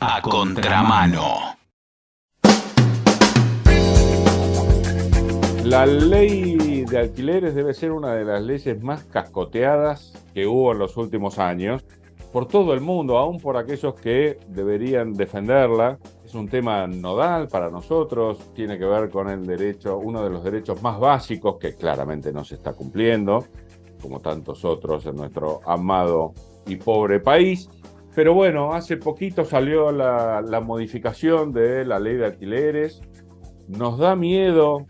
A Contramano. La ley de alquileres debe ser una de las leyes más cascoteadas que hubo en los últimos años por todo el mundo, aún por aquellos que deberían defenderla. Es un tema nodal para nosotros, tiene que ver con el derecho, uno de los derechos más básicos que claramente no se está cumpliendo, como tantos otros en nuestro amado y pobre país. Pero bueno, hace poquito salió la modificación de la ley de alquileres. Nos da miedo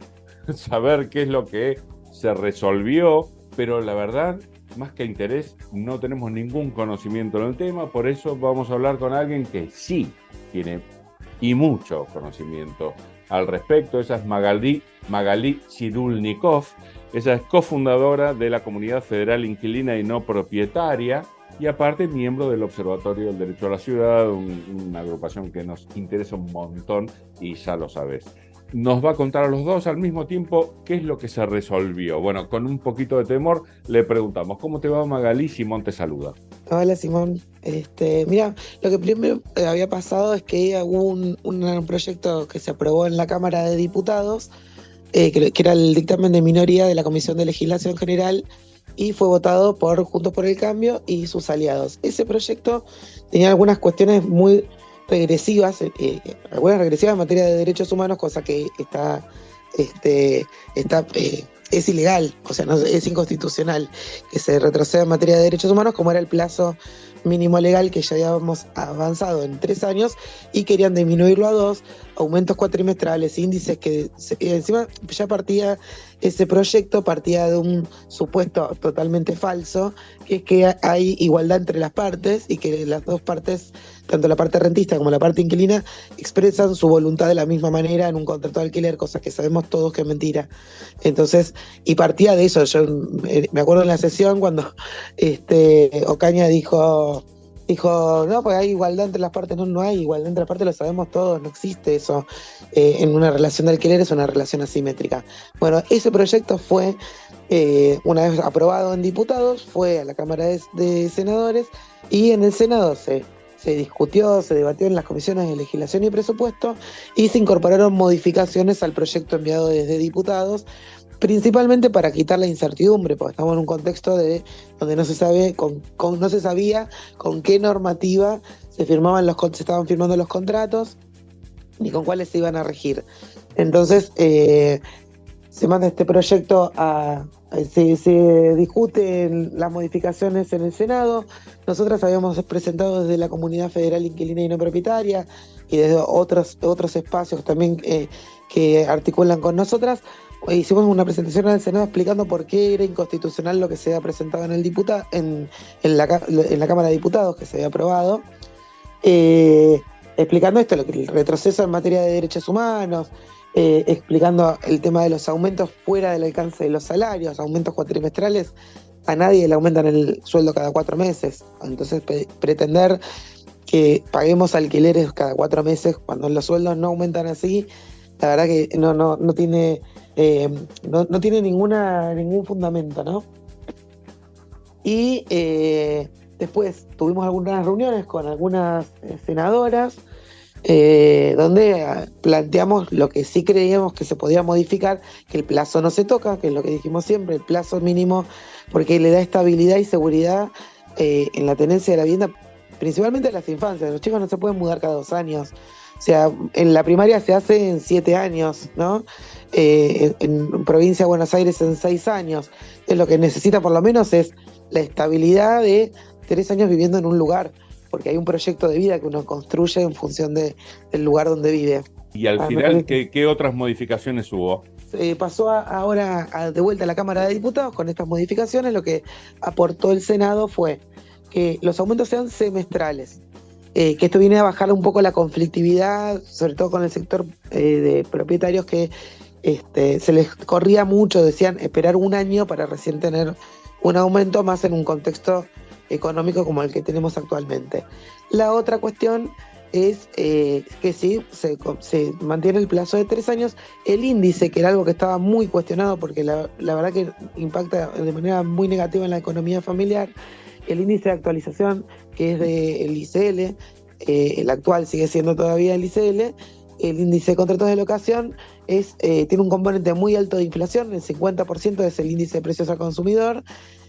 saber qué es lo que se resolvió, pero la verdad, más que interés, no tenemos ningún conocimiento en el tema. Por eso vamos a hablar con alguien que sí tiene y mucho conocimiento al respecto. Esa es Magalí Sidulnikov. Ella es cofundadora de la Comunidad Federal Inquilina y No Propietaria y aparte miembro del Observatorio del Derecho a la Ciudad, una agrupación que nos interesa un montón y ya lo sabes. Nos va a contar a los dos al mismo tiempo qué es lo que se resolvió. Bueno, con un poquito de temor le preguntamos, ¿cómo te va, Magalí? Simón te saluda. Hola, Simón. Mira, lo que primero había pasado es que hubo un proyecto que se aprobó en la Cámara de Diputados, que era el dictamen de minoría de la Comisión de Legislación General, y fue votado por Juntos por el Cambio y sus aliados. Ese proyecto tenía algunas cuestiones muy regresivas, algunas regresivas en materia de derechos humanos, cosa que es ilegal, o sea, no, es inconstitucional que se retroceda en materia de derechos humanos, como era el plazo mínimo legal que ya habíamos avanzado en 3 años y querían disminuirlo a 2, aumentos cuatrimestrales, índices que encima ya ese proyecto partía de un supuesto totalmente falso, que es que hay igualdad entre las partes y que las dos partes, tanto la parte rentista como la parte inquilina, expresan su voluntad de la misma manera en un contrato de alquiler, cosa que sabemos todos que es mentira. Entonces, y partía de eso. Yo me acuerdo en la sesión cuando Ocaña dijo, no, pues hay igualdad entre las partes. No hay igualdad entre las partes, lo sabemos todos, no existe eso. En una relación de alquiler es una relación asimétrica. Bueno, ese proyecto fue, una vez aprobado en diputados, fue a la Cámara de Senadores, y en el Senado se discutió, se debatió en las comisiones de legislación y presupuesto, y se incorporaron modificaciones al proyecto enviado desde diputados, principalmente para quitar la incertidumbre, porque estamos en un contexto donde no se sabe no se sabía con qué normativa se estaban firmando los contratos ni con cuáles se iban a regir. Entonces se manda este proyecto se discuten las modificaciones en el Senado. Nosotras habíamos presentado desde la Comunidad Federal Inquilina y No Propietaria y desde otros espacios también que articulan con nosotras. Hicimos una presentación en el Senado explicando por qué era inconstitucional lo que se había presentado en la Cámara de Diputados, que se había aprobado, explicando esto, el retroceso en materia de derechos humanos, explicando el tema de los aumentos fuera del alcance de los salarios, aumentos cuatrimestrales. A nadie le aumentan el sueldo cada 4 meses. Entonces, pretender que paguemos alquileres cada 4 meses cuando los sueldos no aumentan así, la verdad que no tiene ningún fundamento, ¿no? Y después tuvimos algunas reuniones con algunas senadoras, donde planteamos lo que sí creíamos que se podía modificar, que el plazo no se toca, que es lo que dijimos siempre, el plazo mínimo, porque le da estabilidad y seguridad en la tenencia de la vivienda, principalmente a las infancias. Los chicos no se pueden mudar cada 2 años. O sea, en la primaria se hace en 7 años, ¿no? En provincia de Buenos Aires en 6 años. Entonces, lo que necesita por lo menos es la estabilidad de 3 años viviendo en un lugar, porque hay un proyecto de vida que uno construye en función del lugar donde vive. Y al final, ¿qué otras modificaciones hubo? Pasó ahora de vuelta a la Cámara de Diputados con estas modificaciones. Lo que aportó el Senado fue que los aumentos sean semestrales, que esto viene a bajar un poco la conflictividad, sobre todo con el sector de propietarios que se les corría mucho, decían esperar 1 año para recién tener un aumento, más en un contexto económico como el que tenemos actualmente. La otra cuestión es que sí, se mantiene el plazo de 3 años, el índice, que era algo que estaba muy cuestionado porque la verdad que impacta de manera muy negativa en la economía familiar. El índice de actualización, que es del ICL, el actual sigue siendo todavía el ICL, el índice de contratos de locación tiene un componente muy alto de inflación, el 50% es el índice de precios al consumidor,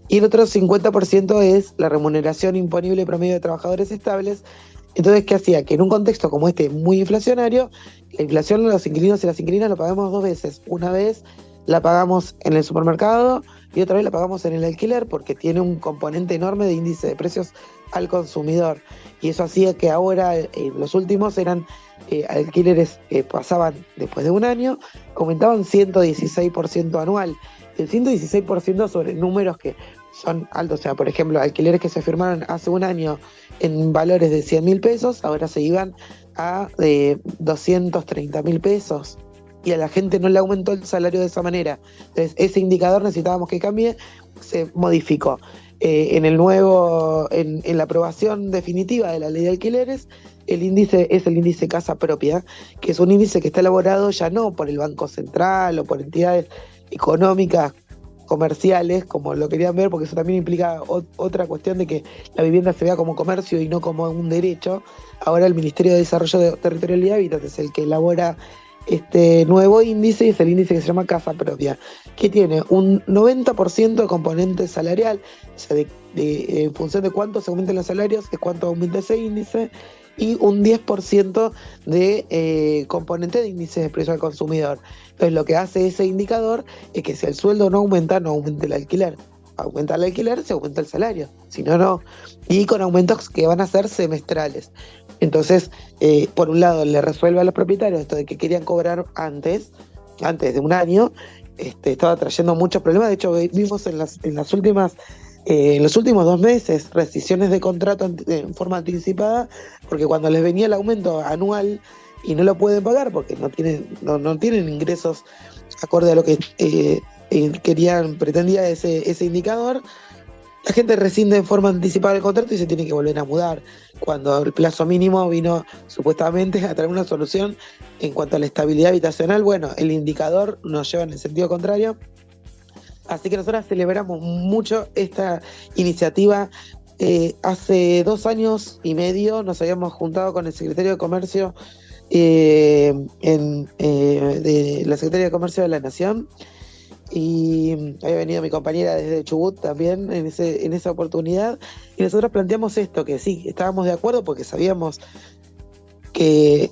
y el otro 50% es la remuneración imponible promedio de trabajadores estables. Entonces, ¿qué hacía? Que en un contexto como este muy inflacionario, la inflación los inquilinos y las inquilinas lo pagamos dos veces. Una vez la pagamos en el supermercado y otra vez la pagamos en el alquiler porque tiene un componente enorme de índice de precios al consumidor. Y eso hacía que ahora los últimos eran alquileres que pasaban después de un año, aumentaban 116% anual. El 116% sobre números que son altos. O sea, por ejemplo, alquileres que se firmaron hace un año en valores de 100.000 pesos, ahora se iban a 230.000 pesos. Y a la gente no le aumentó el salario de esa manera. Entonces, ese indicador necesitábamos que cambie, se modificó. En la aprobación definitiva de la ley de alquileres, el índice es el índice casa propia, que es un índice que está elaborado ya no por el Banco Central o por entidades económicas comerciales, como lo querían ver, porque eso también implica otra cuestión de que la vivienda se vea como comercio y no como un derecho. Ahora el Ministerio de Desarrollo Territorial y Hábitat es el que elabora este nuevo índice, y es el índice que se llama Casa Propia, que tiene un 90% de componente salarial, o sea, en función de cuánto se aumenten los salarios, es cuánto aumenta ese índice, y un 10% de componente de índice de precio al consumidor. Entonces, lo que hace ese indicador es que si el sueldo no aumenta, no aumenta el alquiler. Aumenta el alquiler, se aumenta el salario, si no, no. Y con aumentos que van a ser semestrales. Entonces, por un lado, le resuelve a los propietarios esto de que querían cobrar antes de un año, estaba trayendo muchos problemas. De hecho, vimos en los últimos 2 meses rescisiones de contrato en forma anticipada, porque cuando les venía el aumento anual y no lo pueden pagar porque no tienen ingresos acorde a lo que pretendía ese indicador, la gente rescinde en forma anticipada el contrato y se tiene que volver a mudar, cuando el plazo mínimo vino supuestamente a traer una solución en cuanto a la estabilidad habitacional. Bueno, el indicador nos lleva en el sentido contrario. Así que nosotros celebramos mucho esta iniciativa. Hace 2 años y medio nos habíamos juntado con el secretario de Comercio de la Secretaría de Comercio de la Nación, y había venido mi compañera desde Chubut también en esa oportunidad, y nosotros planteamos esto, que sí, estábamos de acuerdo porque sabíamos que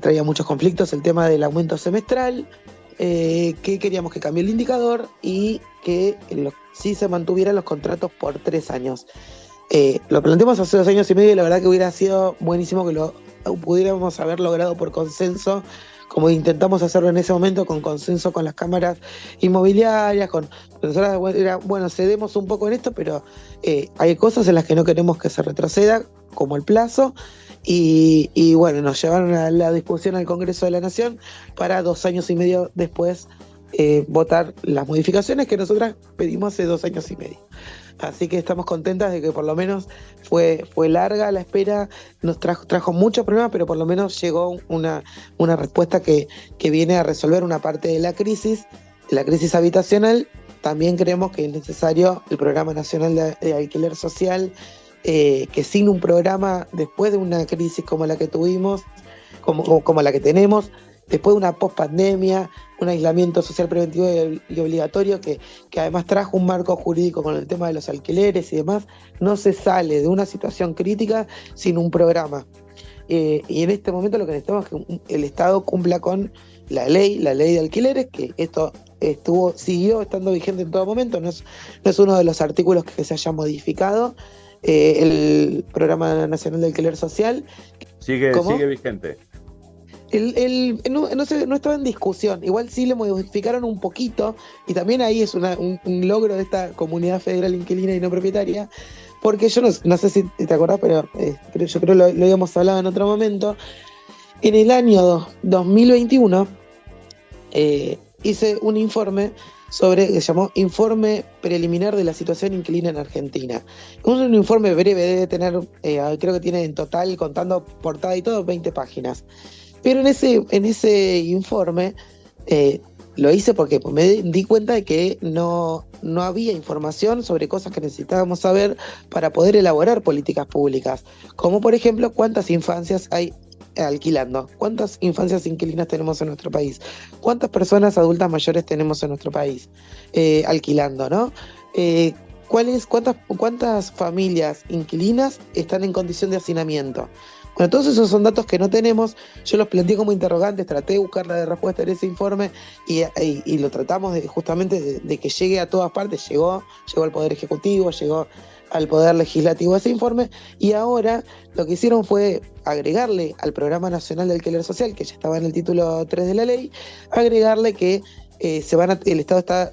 traía muchos conflictos el tema del aumento semestral, que queríamos que cambie el indicador y que sí se mantuvieran los contratos por 3 años. Lo planteamos hace 2 años y medio, y la verdad que hubiera sido buenísimo que lo pudiéramos haber logrado por consenso, como intentamos hacerlo en ese momento, con consenso con las cámaras inmobiliarias, nosotros era, bueno, cedemos un poco en esto, pero hay cosas en las que no queremos que se retroceda, como el plazo, y bueno, nos llevaron a la discusión al Congreso de la Nación para 2 años y medio después votar las modificaciones que nosotras pedimos hace 2 años y medio. Así que estamos contentas de que por lo menos fue larga la espera, nos trajo muchos problemas, pero por lo menos llegó una respuesta que viene a resolver una parte de la crisis habitacional. También creemos que es necesario el Programa Nacional de Alquiler Social, que sin un programa, después de una crisis como la que tuvimos, como la que tenemos, después de una pospandemia, un aislamiento social preventivo y obligatorio que además trajo un marco jurídico con el tema de los alquileres y demás, no se sale de una situación crítica sin un programa. Y en este momento lo que necesitamos es que el Estado cumpla con la ley de alquileres, que esto siguió estando vigente en todo momento, no es uno de los artículos que se haya modificado. El Programa Nacional de Alquiler Social sigue vigente. No estaba en discusión, igual sí le modificaron un poquito, y también ahí es un logro de esta comunidad federal inquilina y no propietaria, porque yo no sé si te acordás, pero yo creo lo habíamos hablado en otro momento. En el año 2021 hice un informe que se llamó Informe Preliminar de la Situación Inquilina en Argentina. Un informe breve, debe tener, creo que tiene en total, contando portada y todo, 20 páginas. Pero en ese informe lo hice porque me di cuenta de que no había información sobre cosas que necesitábamos saber para poder elaborar políticas públicas, como por ejemplo cuántas infancias hay alquilando, cuántas infancias inquilinas tenemos en nuestro país, cuántas personas adultas mayores tenemos en nuestro país alquilando, ¿no? ¿Cuántas familias inquilinas están en condición de hacinamiento? Bueno, todos esos son datos que no tenemos. Yo los planteé como interrogantes, traté de buscar la respuesta en ese informe y lo tratamos justamente de que llegue a todas partes. Llegó al Poder Ejecutivo, llegó al Poder Legislativo ese informe, y ahora lo que hicieron fue agregarle al Programa Nacional de Alquiler Social, que ya estaba en el título 3 de la ley, agregarle que el Estado está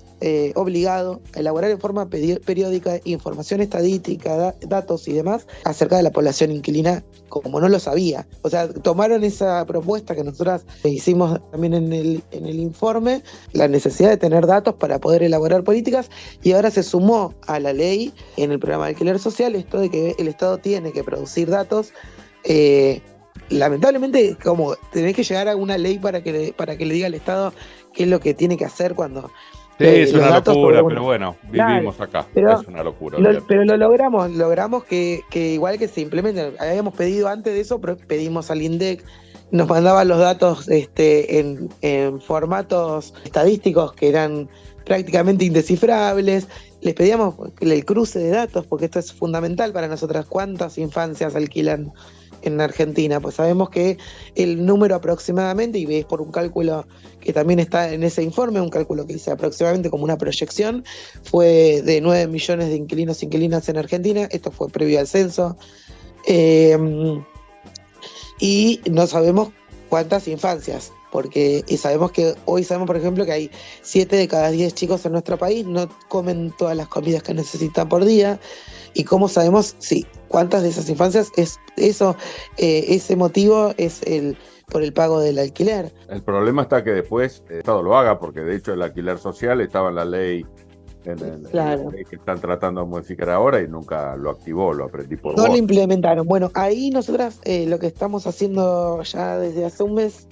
obligado a elaborar en forma periódica información estadística, datos y demás acerca de la población inquilina, como no lo sabía. O sea, tomaron esa propuesta que nosotras hicimos también en el informe, la necesidad de tener datos para poder elaborar políticas, y ahora se sumó a la ley en el programa de alquiler social esto de que el Estado tiene que producir datos. Lamentablemente, como tenés que llegar a una ley para que le diga al Estado qué es lo que tiene que hacer cuando Sí, es los una datos locura, sobre pero bueno, vivimos acá. pero Es una locura. pero lo logramos que igual que se implemente. Habíamos pedido antes de eso, pero pedimos al INDEC, nos mandaba los datos en formatos estadísticos que eran prácticamente indescifrables. Les pedíamos el cruce de datos, porque esto es fundamental para nosotras. ¿Cuántas infancias alquilan en Argentina? Pues sabemos que el número aproximadamente, y es por un cálculo que también está en ese informe, un cálculo que hice aproximadamente como una proyección, fue de 9 millones de inquilinos e inquilinas en Argentina. Esto fue previo al censo. Y no sabemos cuántas infancias, porque sabemos por ejemplo, que hay 7 de cada 10 chicos en nuestro país no comen todas las comidas que necesitan por día. ¿Y cómo sabemos cuántas de esas infancias ese motivo es por el pago del alquiler? El problema está que después el Estado lo haga, porque de hecho el alquiler social estaba en la ley, Claro. la ley que están tratando de modificar ahora, y nunca lo activó, lo aprendí por No vos. lo implementaron. Bueno, ahí nosotras lo que estamos haciendo ya desde hace un mes,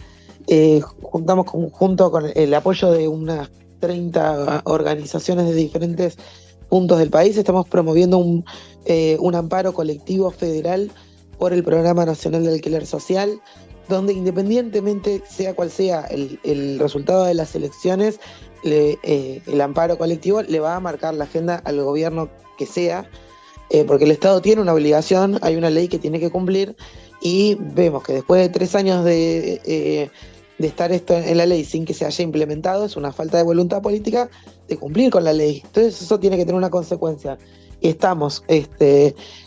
junto con el apoyo de unas 30 organizaciones de diferentes puntos del país, estamos promoviendo un amparo colectivo federal por el Programa Nacional de Alquiler Social, donde independientemente sea cual sea el resultado de las elecciones, el amparo colectivo le va a marcar la agenda al gobierno que sea, porque el Estado tiene una obligación, hay una ley que tiene que cumplir, y vemos que después de 3 años de estar esto en la ley sin que se haya implementado, es una falta de voluntad política de cumplir con la ley. Entonces eso tiene que tener una consecuencia. Y estamos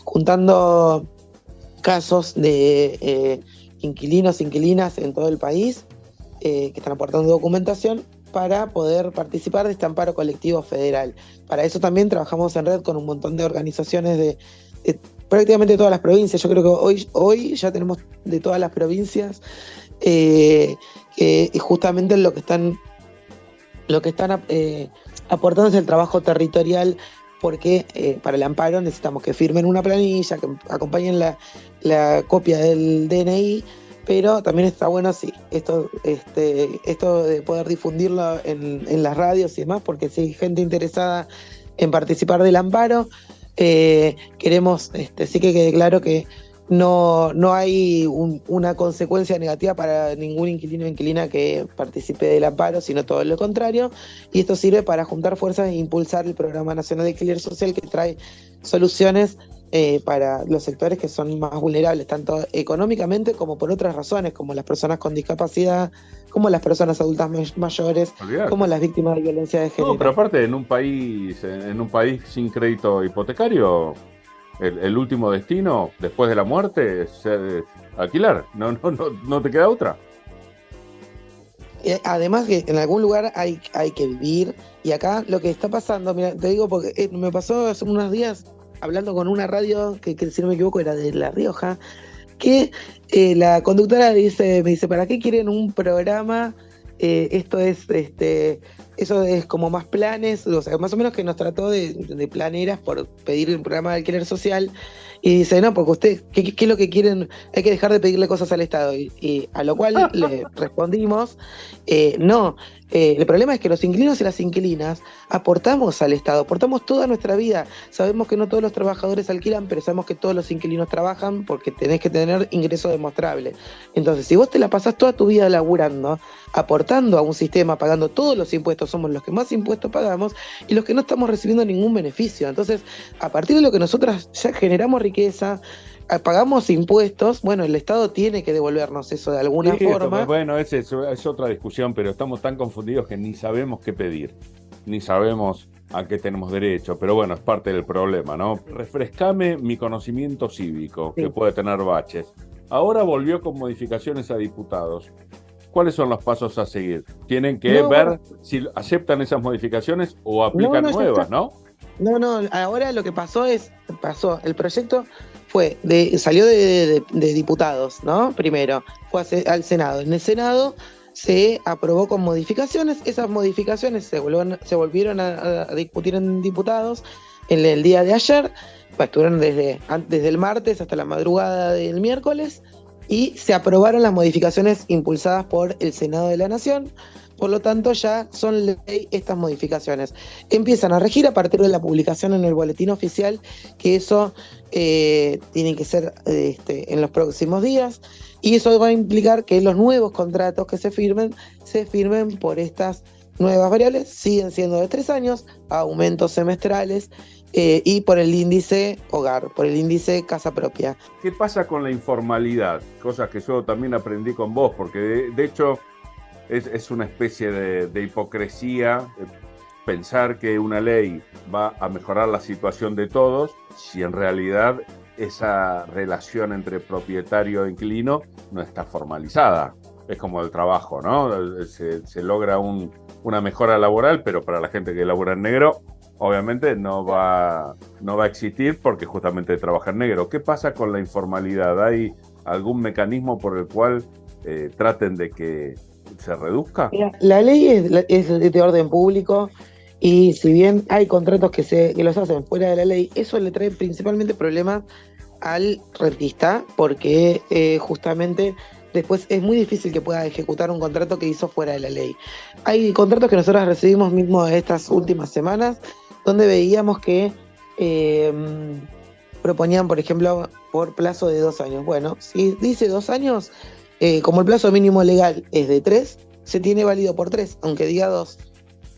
juntando casos de inquilinos, inquilinas en todo el país que están aportando documentación para poder participar de este amparo colectivo federal. Para eso también trabajamos en red con un montón de organizaciones de prácticamente todas las provincias. Yo creo que hoy ya tenemos de todas las provincias, que justamente lo que están aportando es el trabajo territorial, porque para el amparo necesitamos que firmen una planilla, que acompañen la copia del DNI, pero también está bueno esto de poder difundirlo en las radios y demás, porque si hay gente interesada en participar del amparo, queremos sí que quede claro que no hay una consecuencia negativa para ningún inquilino o inquilina que participe del amparo, sino todo lo contrario. Y esto sirve para juntar fuerzas e impulsar el Programa Nacional de Alquiler Social, que trae soluciones para los sectores que son más vulnerables, tanto económicamente como por otras razones, como las personas con discapacidad, como las personas adultas mayores, Olvidate. como las víctimas de violencia de género. No, pero aparte, en un país sin crédito hipotecario, el último destino después de la muerte es alquilar. No te queda otra. Además que en algún lugar hay que vivir, y acá lo que está pasando, mira, te digo porque me pasó hace unos días hablando con una radio que si no me equivoco era de La Rioja, que la conductora me dice, ¿para qué quieren un programa? Eso es como más planes, o sea, más o menos que nos trató de planeras por pedir un programa de alquiler social, y dice, no, porque usted, ¿qué es lo que quieren? Hay que dejar de pedirle cosas al Estado, y a lo cual le respondimos, no, El problema es que los inquilinos y las inquilinas aportamos al Estado, aportamos toda nuestra vida. Sabemos que no todos los trabajadores alquilan, pero sabemos que todos los inquilinos trabajan porque tenés que tener ingreso demostrable. Entonces, si vos te la pasás toda tu vida laburando, aportando a un sistema, pagando todos los impuestos, somos los que más impuestos pagamos y los que no estamos recibiendo ningún beneficio. Entonces, a partir de lo que nosotras ya generamos riqueza, pagamos impuestos, bueno, el Estado tiene que devolvernos eso de alguna forma. Bueno, es otra discusión, pero estamos tan confundidos que ni sabemos qué pedir, ni sabemos a qué tenemos derecho, pero bueno, es parte del problema, ¿no? Refrescame mi conocimiento cívico, que puede tener baches. Ahora volvió con modificaciones a diputados. ¿Cuáles son los pasos a seguir? Tienen que ver si aceptan esas modificaciones o aplican nuevas, ¿no? No, ahora lo que pasó, el proyecto salió de diputados, ¿no? Primero, fue al Senado. En el Senado se aprobó con modificaciones, esas modificaciones se volvieron a discutir en diputados en el día de ayer, estuvieron desde el martes hasta la madrugada del miércoles, y se aprobaron las modificaciones impulsadas por el Senado de la Nación. Por lo tanto, ya son ley estas modificaciones. Empiezan a regir a partir de la publicación en el boletín oficial, que eso tiene que ser en los próximos días, y eso va a implicar que los nuevos contratos que se firmen por estas nuevas variables, siguen siendo de 3 años, aumentos semestrales, y por el índice hogar, por el índice casa propia. ¿Qué pasa con la informalidad? Cosas que yo también aprendí con vos, porque de hecho es una especie de hipocresía pensar que una ley va a mejorar la situación de todos, si en realidad esa relación entre propietario e inquilino no está formalizada. Es como el trabajo, ¿no? Se logra una mejora laboral, pero para la gente que labura en negro, obviamente no va a existir porque justamente trabaja en negro. ¿Qué pasa con la informalidad? ¿Hay algún mecanismo por el cual traten de que se reduzca? La ley es de orden público, y si bien hay contratos que los hacen fuera de la ley, eso le trae principalmente problemas al rentista, porque justamente después es muy difícil que pueda ejecutar un contrato que hizo fuera de la ley. Hay contratos que nosotros recibimos mismo estas últimas semanas, donde veíamos que proponían, por ejemplo, por plazo de 2 años. Bueno, si dice 2 años, como el plazo mínimo legal es de 3, se tiene válido por 3, aunque diga 2.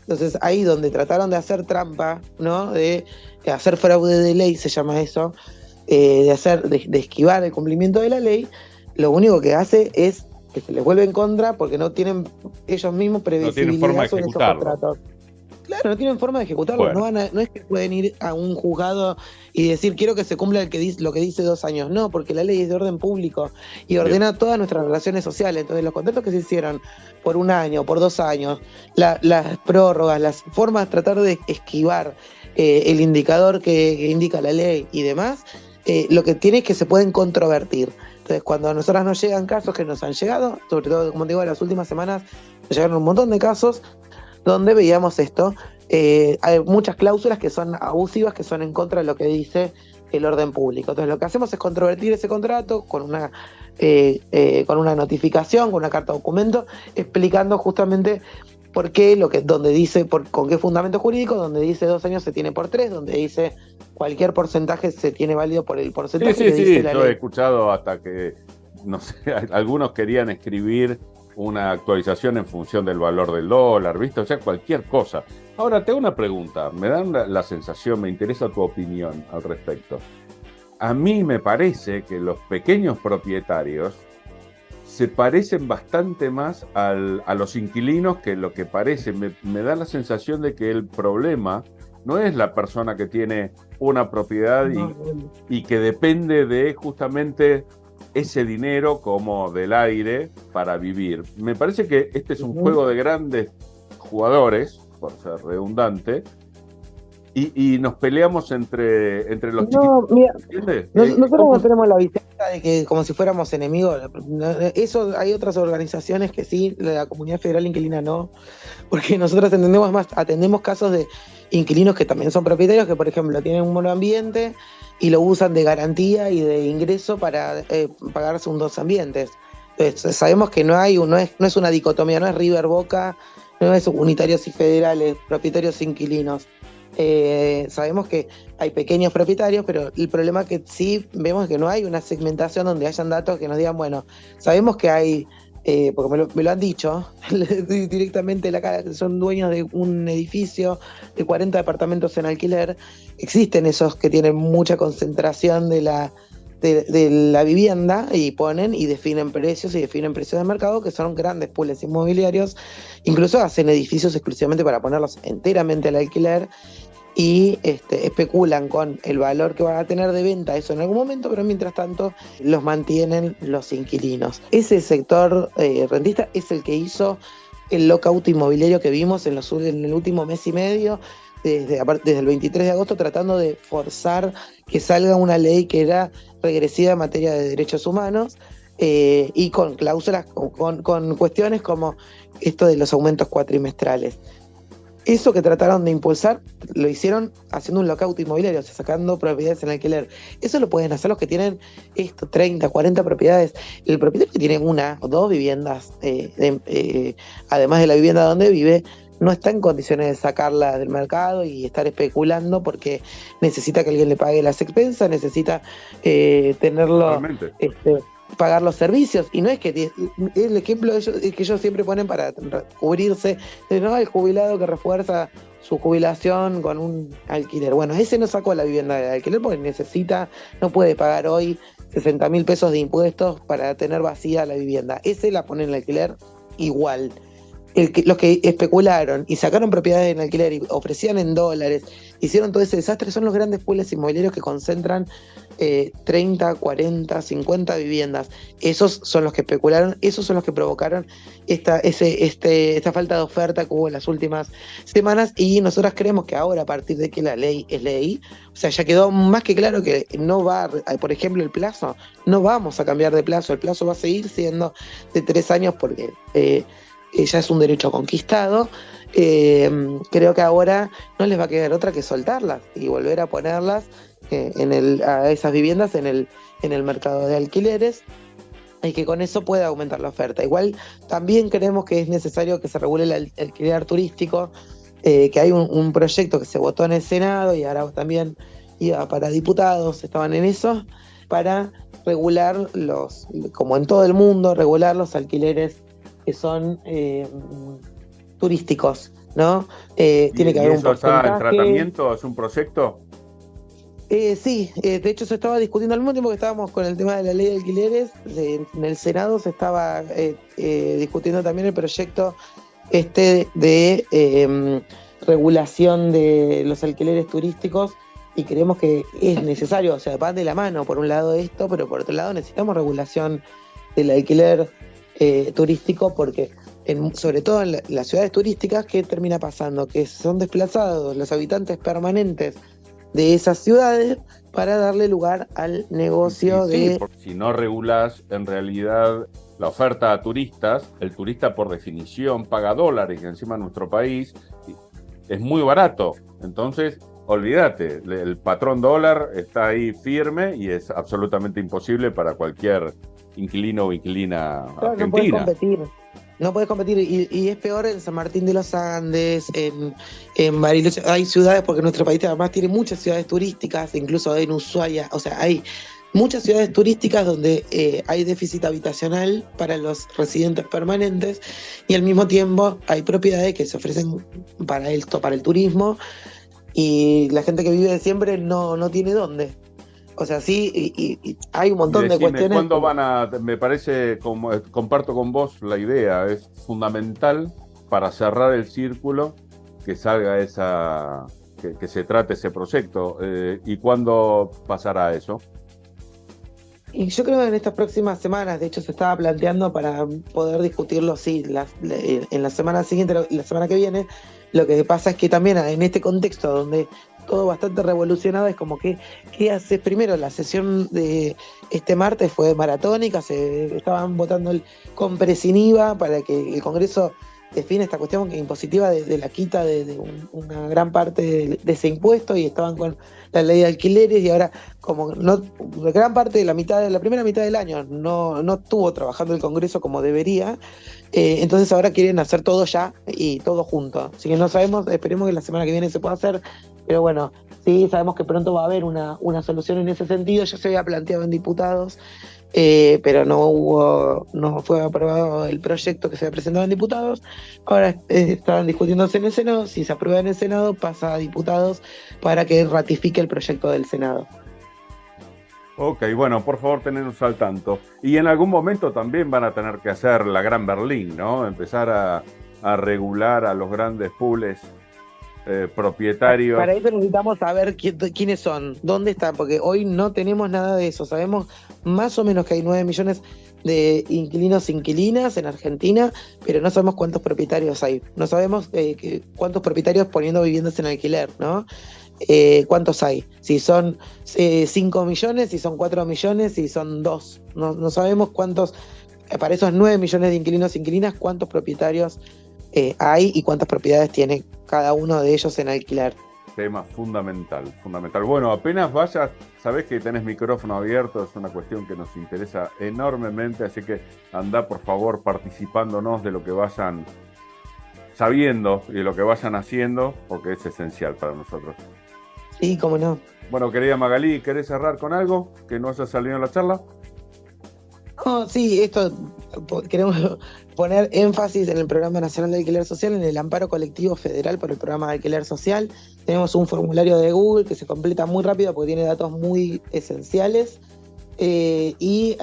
Entonces ahí donde trataron de hacer trampa, ¿no? De hacer fraude de ley, se llama eso, de esquivar el cumplimiento de la ley, lo único que hace es que se les vuelve en contra porque no tienen ellos mismos previsibilidad sobre esos contratos. Claro, no tienen forma de ejecutarlo. Bueno. No es que pueden ir a un juzgado y decir quiero que se cumpla lo que dice 2 años. No, porque la ley es de orden público y ordena todas nuestras relaciones sociales. Entonces los contratos que se hicieron por 1 año, por 2 años, las prórrogas, las formas de tratar de esquivar el indicador que indica la ley y demás, lo que tiene es que se pueden controvertir. Entonces, cuando a nosotras nos llegan casos que nos han llegado, sobre todo, como te digo, en las últimas semanas nos llegaron un montón de casos donde veíamos esto. Hay muchas cláusulas que son abusivas, que son en contra de lo que dice el orden público. Entonces lo que hacemos es controvertir ese contrato con una notificación, con una carta documento, explicando justamente por qué, donde dice, con qué fundamento jurídico, donde dice 2 años se tiene por 3, donde dice cualquier porcentaje se tiene válido por el porcentaje que dice la ley. Yo he escuchado hasta que, no sé, algunos querían escribir una actualización en función del valor del dólar, ¿viste? O sea, cualquier cosa. Ahora, te hago una pregunta. Me dan la sensación, me interesa tu opinión al respecto. A mí me parece que los pequeños propietarios se parecen bastante más a los inquilinos que lo que parece. Me da la sensación de que el problema no es la persona que tiene una propiedad y que depende de justamente ese dinero como del aire para vivir. Me parece que este es un juego de grandes jugadores, por ser redundante, y nos peleamos entre los chiquitos. Mira, nosotros no tenemos la visión de que como si fuéramos enemigos. Eso hay otras organizaciones que sí, la Comunidad Federal Inquilina no, porque nosotros atendemos casos de inquilinos que también son propietarios, que por ejemplo tienen un monoambiente y lo usan de garantía y de ingreso para pagarse un 2 ambientes. Entonces, sabemos que no es una dicotomía, no es River Boca, no es unitarios y federales, propietarios e inquilinos. Sabemos que hay pequeños propietarios, pero el problema que sí vemos es que no hay una segmentación donde hayan datos que nos digan, bueno, sabemos que hay, porque me lo han dicho directamente la cara, que son dueños de un edificio de 40 departamentos en alquiler. Existen esos que tienen mucha concentración de la vivienda y ponen y definen precios de mercado, que son grandes pools inmobiliarios. Incluso hacen edificios exclusivamente para ponerlos enteramente al alquiler y especulan con el valor que van a tener de venta eso en algún momento, pero mientras tanto los mantienen los inquilinos. Ese sector rentista es el que hizo el lockout inmobiliario que vimos en el último mes y medio, desde el 23 de agosto, tratando de forzar que salga una ley que era regresiva en materia de derechos humanos, y con cláusulas, con cuestiones como esto de los aumentos cuatrimestrales. Eso que trataron de impulsar lo hicieron haciendo un lockout inmobiliario, o sea, sacando propiedades en alquiler. Eso lo pueden hacer los que tienen 30, 40 propiedades. El propietario que tiene una o dos viviendas, además de la vivienda donde vive, no está en condiciones de sacarla del mercado y estar especulando porque necesita que alguien le pague las expensas, necesita tenerlo, pagar los servicios. Y no es que el ejemplo que ellos siempre ponen para cubrirse, no, el jubilado que refuerza su jubilación con un alquiler. Bueno, ese no sacó la vivienda de alquiler porque no puede pagar hoy 60.000 pesos de impuestos para tener vacía la vivienda. Ese la pone en el alquiler igual. Los que especularon y sacaron propiedades en alquiler y ofrecían en dólares, hicieron todo ese desastre, son los grandes pools inmobiliarios que concentran 30, 40, 50 viviendas. Esos son los que especularon, esos son los que provocaron esta falta de oferta que hubo en las últimas semanas, y nosotras creemos que ahora, a partir de que la ley es ley, o sea, ya quedó más que claro que no va, por ejemplo, el plazo, no vamos a cambiar de plazo, el plazo va a seguir siendo de 3 años porque ya es un derecho conquistado. Creo que ahora no les va a quedar otra que soltarlas y volver a ponerlas a esas viviendas en el mercado de alquileres, y que con eso pueda aumentar la oferta. Igual también creemos que es necesario que se regule el alquiler turístico, que hay un proyecto que se votó en el Senado y ahora también iba para diputados, estaban en eso, para regular como en todo el mundo, regular los alquileres que son turísticos, ¿no? Tiene que haber un porcentaje. ¿Eso está en tratamiento? ¿Es un proyecto? Sí, de hecho se estaba discutiendo al mismo tiempo que estábamos con el tema de la ley de alquileres. En el Senado se estaba discutiendo también el proyecto de regulación de los alquileres turísticos, y creemos que es necesario, o sea, va de la mano por un lado esto, pero por otro lado necesitamos regulación del alquiler turístico, porque sobre todo en las ciudades turísticas, ¿qué termina pasando? Que son desplazados los habitantes permanentes de esas ciudades para darle lugar al negocio Sí, porque si no regulás en realidad la oferta a turistas, el turista por definición paga dólares, y encima en nuestro país es muy barato. Entonces, olvídate, el patrón dólar está ahí firme y es absolutamente imposible para cualquier inquilino o inquilina argentina. No puedes competir, y es peor en San Martín de los Andes, en Bariloche. Hay ciudades, porque nuestro país además tiene muchas ciudades turísticas, incluso en Ushuaia, o sea, hay muchas ciudades turísticas donde hay déficit habitacional para los residentes permanentes, y al mismo tiempo hay propiedades que se ofrecen para el turismo, y la gente que vive siempre no tiene dónde. O sea, sí, y hay un montón de cuestiones. ¿Cuándo me parece, comparto con vos la idea, es fundamental para cerrar el círculo que salga que se trate ese proyecto? ¿Y cuándo pasará eso? Y yo creo que en estas próximas semanas, de hecho se estaba planteando para poder discutirlo, sí, en la semana siguiente, la semana que viene. Lo que pasa es que también en este contexto donde todo bastante revolucionado, es como que, ¿qué haces? Primero, la sesión de este martes fue maratónica, se estaban votando con sin IVA para que el Congreso define esta cuestión impositiva de la quita de una gran parte de ese impuesto, y estaban con la ley de alquileres, y ahora como no, gran parte de la primera mitad del año no estuvo trabajando el Congreso como debería, entonces ahora quieren hacer todo ya y todo junto. Así que no sabemos, esperemos que la semana que viene se pueda hacer, pero bueno, sí sabemos que pronto va a haber una solución en ese sentido. Ya se había planteado en diputados, pero no fue aprobado el proyecto que se había presentado en diputados. Ahora estaban discutiéndose en el Senado. Si se aprueba en el Senado, pasa a diputados para que ratifique el proyecto del Senado. Ok, bueno, por favor, tenernos al tanto. Y en algún momento también van a tener que hacer la Gran Berlín, ¿no? Empezar a regular a los grandes pools propietarios. Para eso necesitamos saber quiénes son, dónde están, porque hoy no tenemos nada de eso. Sabemos más o menos que hay 9 millones de inquilinos e inquilinas en Argentina, pero no sabemos cuántos propietarios hay. No sabemos cuántos propietarios poniendo viviendas en alquiler, ¿no? ¿Cuántos hay? Si son 5 millones, si son 4 millones, si son 2. No sabemos cuántos, para esos 9 millones de inquilinos e inquilinas, cuántos propietarios hay y cuántas propiedades tiene cada uno de ellos en alquiler. Tema fundamental. Bueno, apenas vayas, sabés que tenés micrófono abierto, es una cuestión que nos interesa enormemente, así que andá por favor participándonos de lo que vayan sabiendo y de lo que vayan haciendo, porque es esencial para nosotros. Sí, cómo no. Bueno, querida Magalí, ¿querés cerrar con algo que no haya salido en la charla? Oh, sí, esto queremos poner énfasis en el Programa Nacional de Alquiler Social, en el amparo colectivo federal por el programa de alquiler social. Tenemos un formulario de Google que se completa muy rápido porque tiene datos muy esenciales, y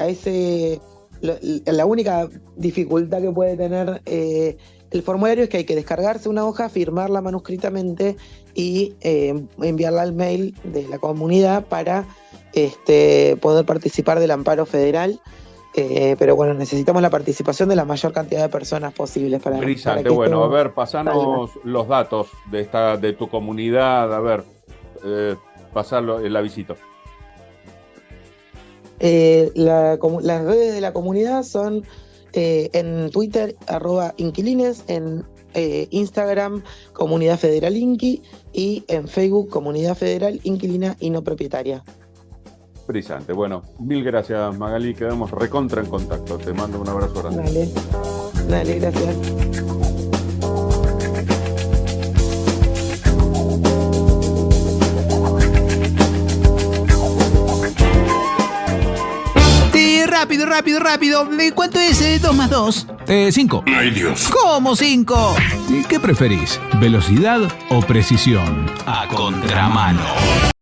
la única dificultad que puede tener el formulario es que hay que descargarse una hoja, firmarla manuscritamente y enviarla al mail de la comunidad para poder participar del amparo federal. Pero bueno, necesitamos la participación de la mayor cantidad de personas posibles para Brillante, que bueno, a ver, pasanos los datos de tu comunidad, a ver, pasarlo, el avisito. Las redes de la comunidad son en Twitter, @inquilines, en Instagram, Comunidad Federal Inqui, y en Facebook, Comunidad Federal Inquilina y No Propietaria. Brillante. Bueno, mil gracias, Magalí. Quedamos recontra en contacto. Te mando un abrazo grande. Dale, gracias. Rápido. ¿Cuánto es 2 más 2? 5. ¡Ay, Dios! ¿Cómo 5? ¿Qué preferís? ¿Velocidad o precisión? A contramano.